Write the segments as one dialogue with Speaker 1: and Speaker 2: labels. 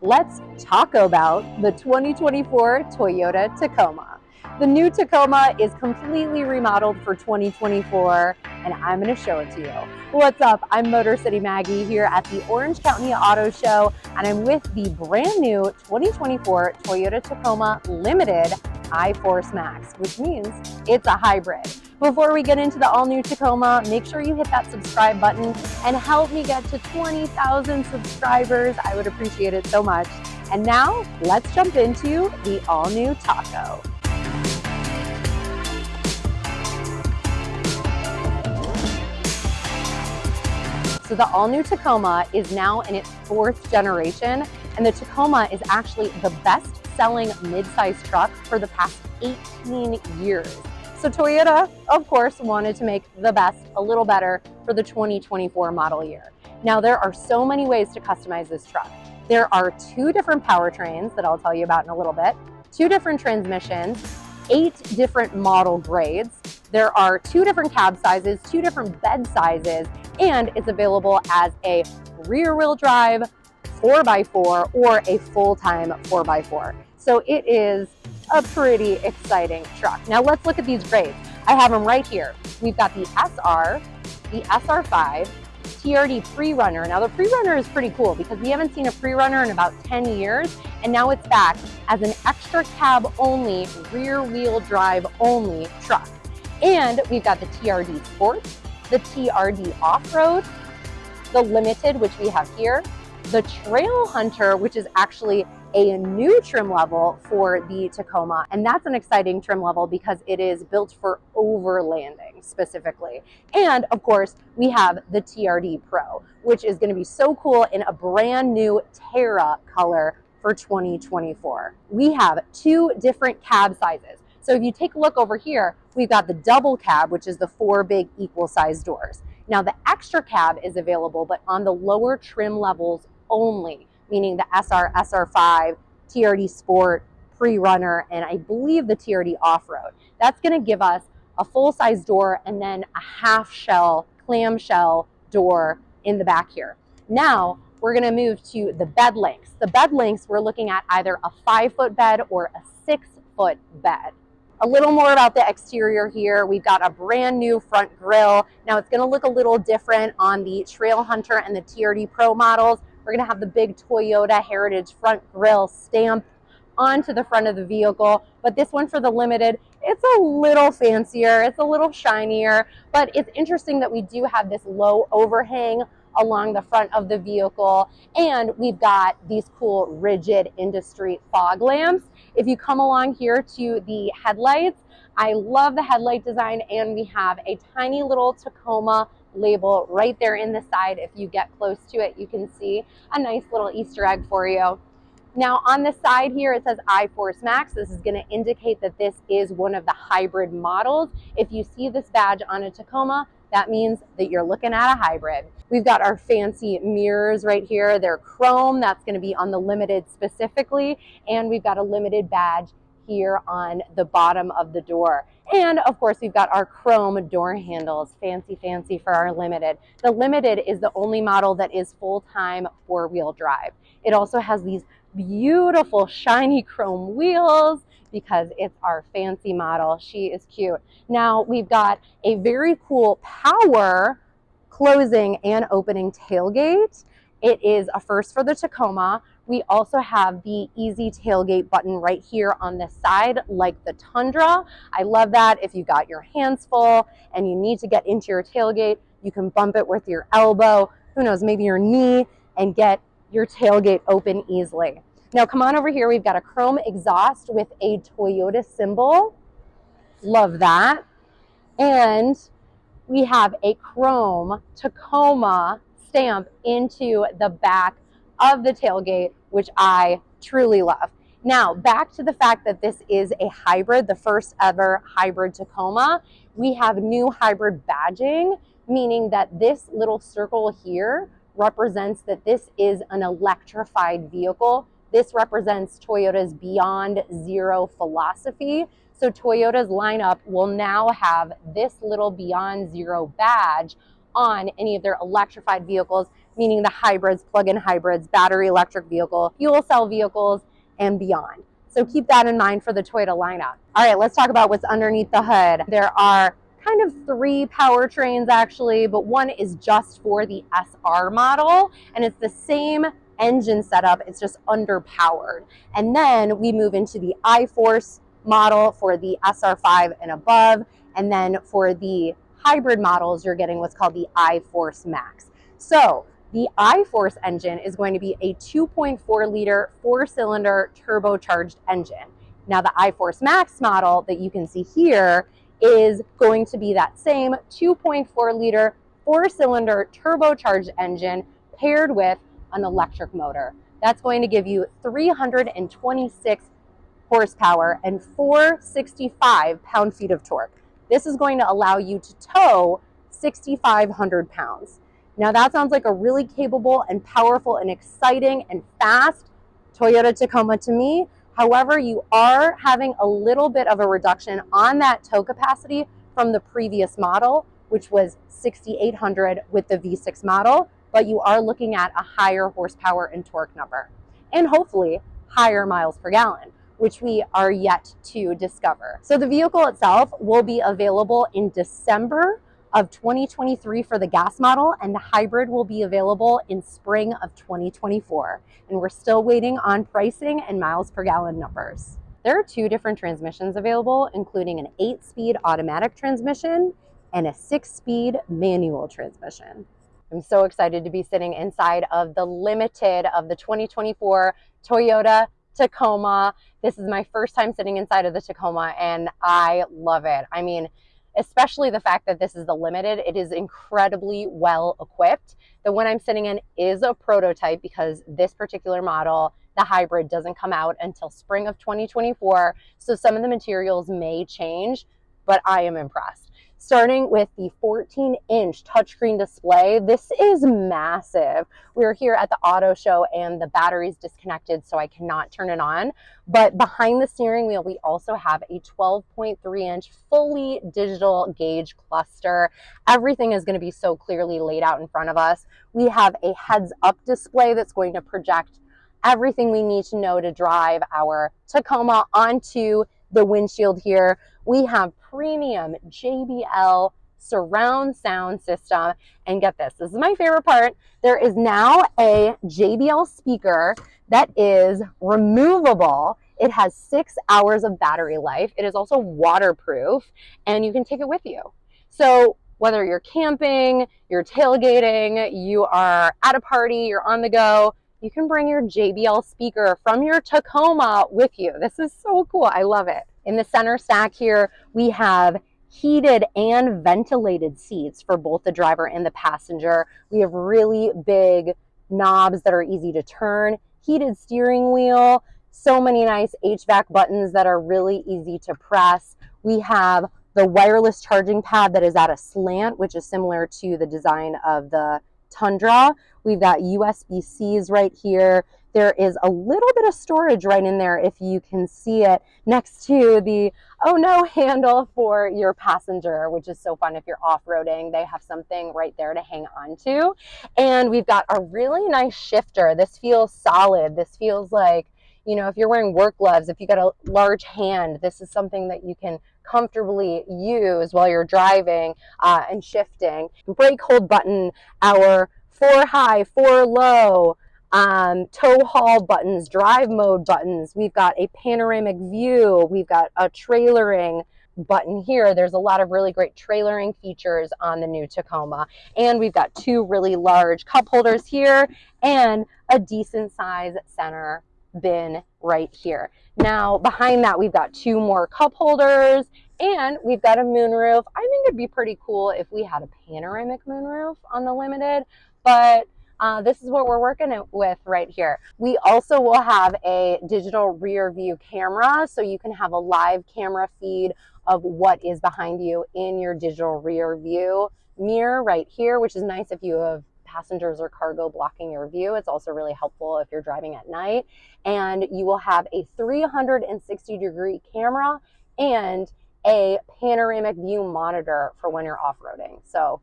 Speaker 1: let's talk about the 2024 Toyota Tacoma. The new Tacoma is completely remodeled for 2024, and I'm going to show it to you. What's up? I'm Motor City Maggie here at the Orange County Auto Show, and I'm with the brand new 2024 Toyota Tacoma Limited I-Force Max, which means it's a hybrid. Before we get into the all-new Tacoma, make sure you hit that subscribe button and help me get to 20,000 subscribers. I would appreciate it so much. And now, let's jump into the all-new Taco. So the all-new Tacoma is now in its 4th generation, and the Tacoma is actually the best-selling midsize truck for the past 18 years. So Toyota, of course, wanted to make the best a little better for the 2024 model year. Now, there are so many ways to customize this truck. There are 2 different powertrains that I'll tell you about in a little bit, 2 different transmissions, 8 different model grades. There are 2 different cab sizes, 2 different bed sizes, and it's available as a rear-wheel drive 4x4 or a full-time 4x4. So it is a pretty exciting truck. Now let's look at these grades. I have them right here. We've got the SR, the SR5, TRD Pre-Runner. Now the Pre-Runner is pretty cool because we haven't seen a Pre-Runner in about 10 years, and now it's back as an extra cab only, rear wheel drive only truck. And we've got the TRD Sport, the TRD Off-Road, the Limited, which we have here, the Trail Hunter, which is actually a new trim level for the Tacoma, and that's an exciting trim level because it is built for overlanding specifically. And of course, we have the TRD Pro, which is going to be so cool in a brand new Terra color for 2024. We have 2 different cab sizes. So if you take a look over here, we've got the double cab, which is the 4 big equal size doors. Now the extra cab is available, but on the lower trim levels only, meaning the SR, SR5, TRD Sport, Pre-Runner, and I believe the TRD Off-Road. That's going to give us a full-size door and then a half-shell, clamshell door in the back here. Now, we're going to move to the bed lengths. The bed lengths, we're looking at either a 5-foot bed or a 6-foot bed. A little more about the exterior here. We've got a brand new front grille. Now, it's going to look a little different on the Trail Hunter and the TRD Pro models. We're going to have the big Toyota Heritage front grille stamped onto the front of the vehicle. But this one for the Limited, it's a little fancier, it's a little shinier, but it's interesting that we do have this low overhang along the front of the vehicle, and we've got these cool rigid industry fog lamps. If you come along here to the headlights, I love the headlight design, and we have a tiny little Tacoma label right there in the side. If you get close to it, you can see a nice little Easter egg for you. Now on the side here, it says I-Force Max. This is going to indicate that this is one of the hybrid models. If you see this badge on a Tacoma, that means that you're looking at a hybrid. We've got our fancy mirrors right here. They're chrome. That's going to be on the Limited specifically. And we've got a Limited badge here on the bottom of the door. And of course, we've got our chrome door handles. Fancy, fancy for our Limited. The Limited is the only model that is full-time 4-wheel drive. It also has these beautiful shiny chrome wheels because it's our fancy model. She is cute. Now we've got a very cool power closing and opening tailgate. It is a first for the Tacoma. We also have the easy tailgate button right here on the side, like the Tundra. I love that. If you've got your hands full and you need to get into your tailgate, you can bump it with your elbow, who knows, maybe your knee, and get your tailgate open easily. Now come on over here. We've got a chrome exhaust with a Toyota symbol. Love that. And we have a chrome Tacoma stamp into the back of the tailgate, which I truly love. Now, back to the fact that this is a hybrid, the first ever hybrid Tacoma. We have new hybrid badging, meaning that this little circle here represents that this is an electrified vehicle. This represents Toyota's Beyond Zero philosophy. So Toyota's lineup will now have this little Beyond Zero badge on any of their electrified vehicles, meaning the hybrids, plug-in hybrids, battery electric vehicle, fuel cell vehicles, and beyond. So keep that in mind for the Toyota lineup. All right, let's talk about what's underneath the hood. There are kind of three powertrains actually, but one is just for the SR model, and it's the same engine setup, it's just underpowered. And then we move into the I-Force model for the SR5 and above, and then for the hybrid models, you're getting what's called the I-Force Max. So the I-Force engine is going to be a 2.4 liter, 4-cylinder turbocharged engine. Now the I-Force Max model that you can see here is going to be that same 2.4 liter, 4-cylinder turbocharged engine paired with an electric motor. That's going to give you 326 horsepower and 465 pound-feet of torque. This is going to allow you to tow 6,500 pounds. Now that sounds like a really capable and powerful and exciting and fast Toyota Tacoma to me. However, you are having a little bit of a reduction on that tow capacity from the previous model, which was 6,800 with the V6 model, but you are looking at a higher horsepower and torque number, and hopefully higher miles per gallon, which we are yet to discover. So the vehicle itself will be available in December of 2023 for the gas model, and the hybrid will be available in spring of 2024. And we're still waiting on pricing and miles per gallon numbers. There are two different transmissions available, including an 8-speed automatic transmission and a 6-speed manual transmission. I'm so excited to be sitting inside of the Limited of the 2024 Toyota Tacoma. This is my first time sitting inside of the Tacoma, and I love it. I mean, especially the fact that this is the Limited. It is incredibly well equipped. The one I'm sitting in is a prototype because this particular model, the hybrid, doesn't come out until spring of 2024. So some of the materials may change, but I am impressed. Starting with the 14-inch touchscreen display, this is massive. We're here at the auto show and the battery's disconnected, so I cannot turn it on. But behind the steering wheel, we also have a 12.3-inch fully digital gauge cluster. Everything is going to be so clearly laid out in front of us. We have a heads-up display that's going to project everything we need to know to drive our Tacoma onto the windshield here. We have premium JBL surround sound system, and get this is my favorite part. There is now a JBL speaker that is removable. It has 6 hours of battery life. It is also waterproof, and you can take it with you. So whether you're camping, you're tailgating, you are at a party, you're on the go, you can bring your JBL speaker from your Tacoma with you. This is so cool. I love it. In the center stack here, we have heated and ventilated seats for both the driver and the passenger. We have really big knobs that are easy to turn, heated steering wheel, so many nice HVAC buttons that are really easy to press. We have the wireless charging pad that is at a slant, which is similar to the design of the Tundra. We've got USB-Cs right here. There is a little bit of storage right in there, if you can see it, next to the oh no handle for your passenger, which is so fun if you're off-roading. They have something right there to hang on to. And we've got a really nice shifter. This feels solid. This feels like, you know, if you're wearing work gloves, if you got a large hand, this is something that you can comfortably use while you're driving and shifting. Brake hold button, our 4 high, 4 low, tow haul buttons, drive mode buttons. We've got a panoramic view. We've got a trailering button here. There's a lot of really great trailering features on the new Tacoma. And we've got 2 really large cup holders here and a decent size center bin right here. Now behind that, we've got 2 more cup holders and we've got a moonroof. I think it'd be pretty cool if we had a panoramic moonroof on the Limited, but this is what we're working with right here. We also will have a digital rear view camera, so you can have a live camera feed of what is behind you in your digital rear view mirror right here, which is nice if you have passengers or cargo blocking your view. It's also really helpful if you're driving at night. And you will have a 360-degree camera and a panoramic view monitor for when you're off-roading. So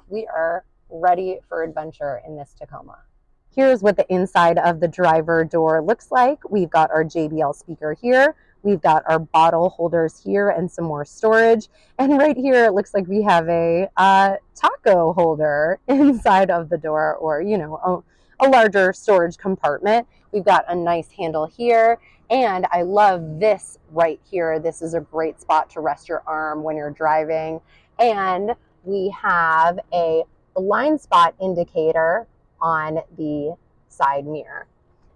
Speaker 1: we are ready for adventure in this Tacoma. Here's what the inside of the driver door looks like. We've got our JBL speaker here. We've got our bottle holders here and some more storage. And right here, it looks like we have a taco holder inside of the door, or, you know, a larger storage compartment. We've got a nice handle here. And I love this right here. This is a great spot to rest your arm when you're driving. And we have a blind spot indicator on the side mirror.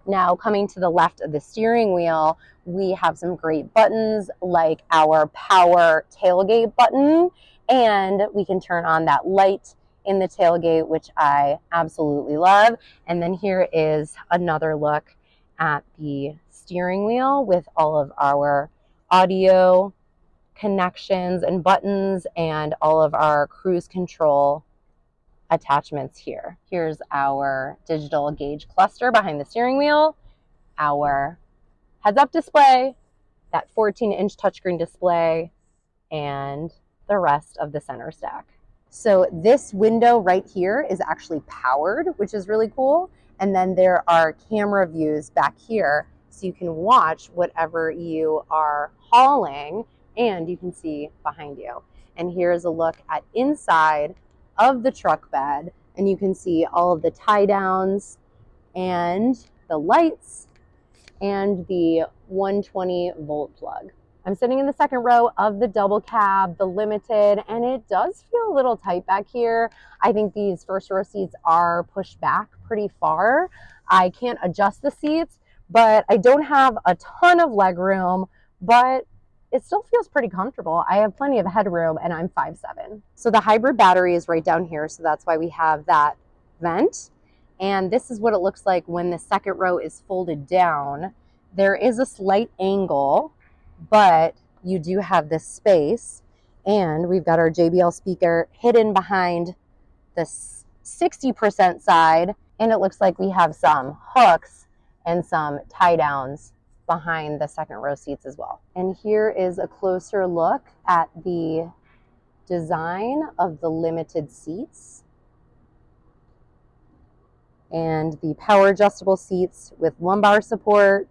Speaker 1: Now, coming to the left of the steering wheel, we have some great buttons like our power tailgate button, and we can turn on that light in the tailgate, which I absolutely love. And then here is another look at the steering wheel with all of our audio connections and buttons and all of our cruise control attachments here. Here's our digital gauge cluster behind the steering wheel, our heads-up display, that 14-inch touchscreen display, and the rest of the center stack. So this window right here is actually powered, which is really cool. And then there are camera views back here, so you can watch whatever you are hauling, and you can see behind you. And here's a look at inside of the truck bed, and you can see all of the tie downs and the lights and the 120 volt plug. I'm sitting in the second row of the double cab, the Limited, and it does feel a little tight back here. I think these first row seats are pushed back pretty far. I can't adjust the seats, but I don't have a ton of leg room, but it still feels pretty comfortable. I have plenty of headroom, and I'm 5'7". So the hybrid battery is right down here, so that's why we have that vent. And this is what it looks like when the second row is folded down. There is a slight angle, but you do have this space. And we've got our JBL speaker hidden behind the 60% side. And it looks like we have some hooks and some tie downs behind the second row seats as well. And here is a closer look at the design of the Limited seats and the power adjustable seats with lumbar support.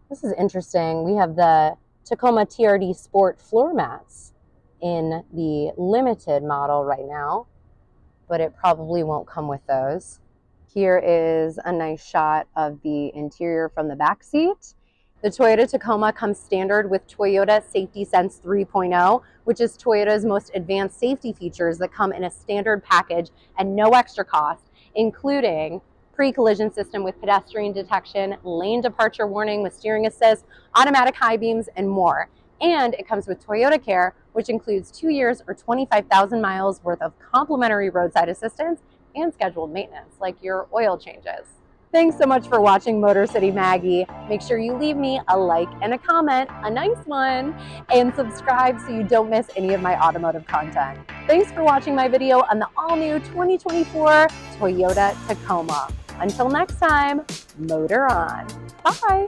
Speaker 1: This is interesting. We have the Tacoma TRD Sport floor mats in the Limited model right now, but it probably won't come with those. Here is a nice shot of the interior from the back seat. The Toyota Tacoma comes standard with Toyota Safety Sense 3.0, which is Toyota's most advanced safety features that come in a standard package and no extra cost, including pre-collision system with pedestrian detection, lane departure warning with steering assist, automatic high beams, and more. And it comes with Toyota Care, which includes 2 years or 25,000 miles worth of complimentary roadside assistance and scheduled maintenance, like your oil changes. Thanks so much for watching Motor City Maggie. Make sure you leave me a like and a comment, a nice one, and subscribe so you don't miss any of my automotive content. Thanks for watching my video on the all-new 2024 Toyota Tacoma. Until next time, motor on. Bye.